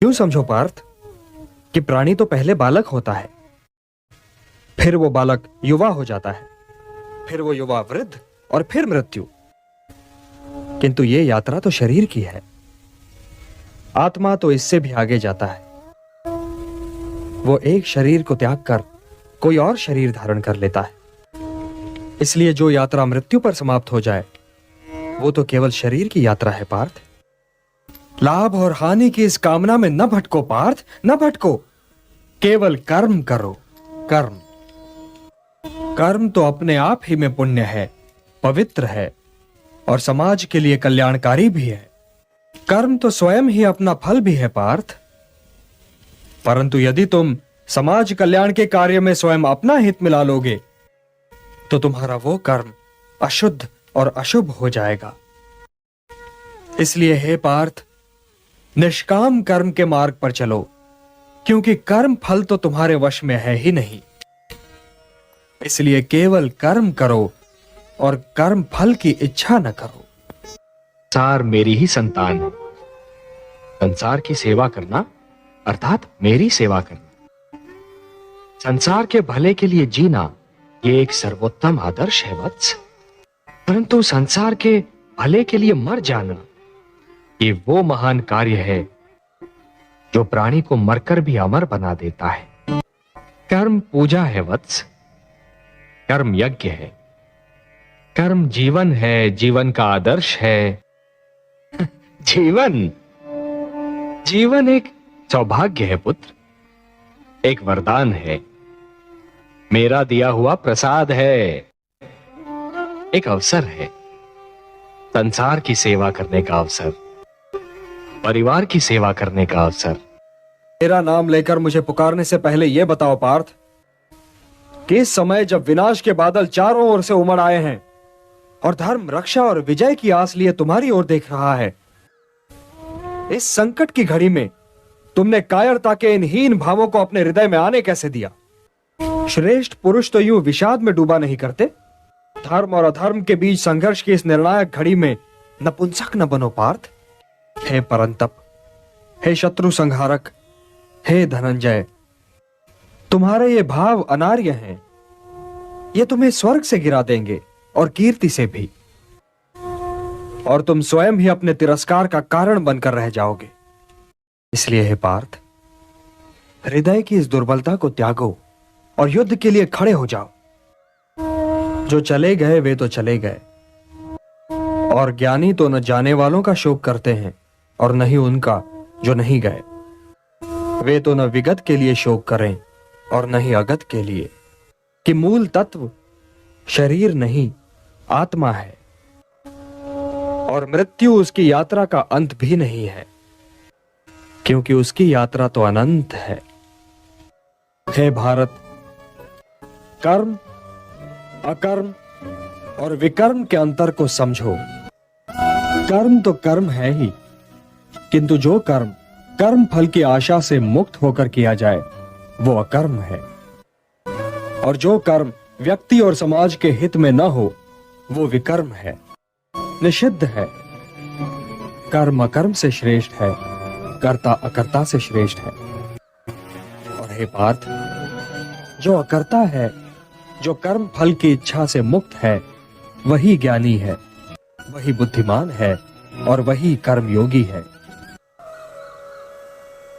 यूं समझो पार्थ कि प्राणी तो पहले बालक होता है, फिर वो बालक युवा हो जाता है, फिर वो युवा वृद्ध और फिर मृत्यु। किंतु ये यात्रा तो शरीर की है। आत्मा तो इससे भी आगे जाता है। वो एक शरीर को त्याग कर कोई और शरीर धारण कर लेता है। इसलिए जो यात्रा मृत्यु पर समाप्त हो जाए वो तो केवल शरीर की यात्रा है पार्थ। लाभ और हानि की इस कामना में न भटको पार्थ, न भटको। केवल कर्म करो। कर्म कर्म तो अपने आप ही में पुण्य है, पवित्र है और समाज के लिए कल्याणकारी भी है। कर्म तो स्वयं ही अपना फल भी है पार्थ। परंतु यदि तुम समाज कल्याण के कार्य में स्वयं अपना हित मिला लोगे तो तुम्हारा वो कर्म अशुद्ध और अशुभ हो जाएगा। इसलिए हे पार्थ, निष्काम कर्म के मार्ग पर चलो, क्योंकि कर्म फल तो तुम्हारे वश में है ही नहीं। इसलिए केवल कर्म करो और कर्म फल की इच्छा न करो। संसार मेरी ही संतान है। संसार की सेवा करना अर्थात मेरी सेवा करना। संसार के भले के लिए जीना ये एक सर्वोत्तम आदर्श है वत्स। परंतु संसार के भले के लिए मर जाना ये वो महान कार्य है जो प्राणी को मरकर भी अमर बना देता है। कर्म पूजा है वत्स, कर्म यज्ञ है, कर्म जीवन है, जीवन का आदर्श है। जीवन एक सौभाग्य है पुत्र, एक वरदान है, मेरा दिया हुआ प्रसाद है, एक अवसर है, संसार की सेवा करने का अवसर, परिवार की सेवा करने का अवसर। मेरा नाम लेकर मुझे पुकारने से पहले यह बताओ पार्थ कि इस समय जब विनाश के बादल चारों ओर से उमड़ आए हैं और धर्म, रक्षा और विजय की आस लिए तुम्हारी ओर देख रहा है, इस संकट की घड़ी में तुमने कायरता के इन हीन भावों को अपने हृदय में आने कैसे दिया? श्रेष्ठ पुरुष तो यूं विषाद में डूबा नहीं करते। धर्म और अधर्म के बीच संघर्ष की इस निर्णायक घड़ी में नपुंसक न बनो पार्थ। हे परंतप, हे शत्रु संहारक, हे धनंजय, तुम्हारे ये भाव अनार्य हैं। ये तुम्हें स्वर्ग से गिरा देंगे और कीर्ति से भी, और तुम स्वयं ही अपने तिरस्कार का कारण बनकर रह जाओगे। इसलिए हे पार्थ, हृदय की इस दुर्बलता को त्यागो और युद्ध के लिए खड़े हो जाओ। जो चले गए वे तो चले गए, और ज्ञानी तो न जाने वालों का शोक करते हैं और न ही उनका जो नहीं गए। वे तो न विगत के लिए शोक करें और न ही अगत के लिए, कि मूल तत्व शरीर नहीं आत्मा है और मृत्यु उसकी यात्रा का अंत भी नहीं है, क्योंकि उसकी यात्रा तो अनंत है। हे भारत, कर्म, अकर्म और विकर्म के अंतर को समझो। कर्म तो कर्म है ही, किंतु जो कर्म कर्म फल की आशा से मुक्त होकर किया जाए वो अकर्म है, और जो कर्म व्यक्ति और समाज के हित में न हो वो विकर्म है, निषिद्ध है। कर्म अकर्म से श्रेष्ठ है, कर्ता अकर्ता से श्रेष्ठ है। और हे पार्थ, जो अकर्ता है, जो कर्म फल की इच्छा से मुक्त है, वही ज्ञानी है, वही बुद्धिमान है और वही कर्मयोगी है।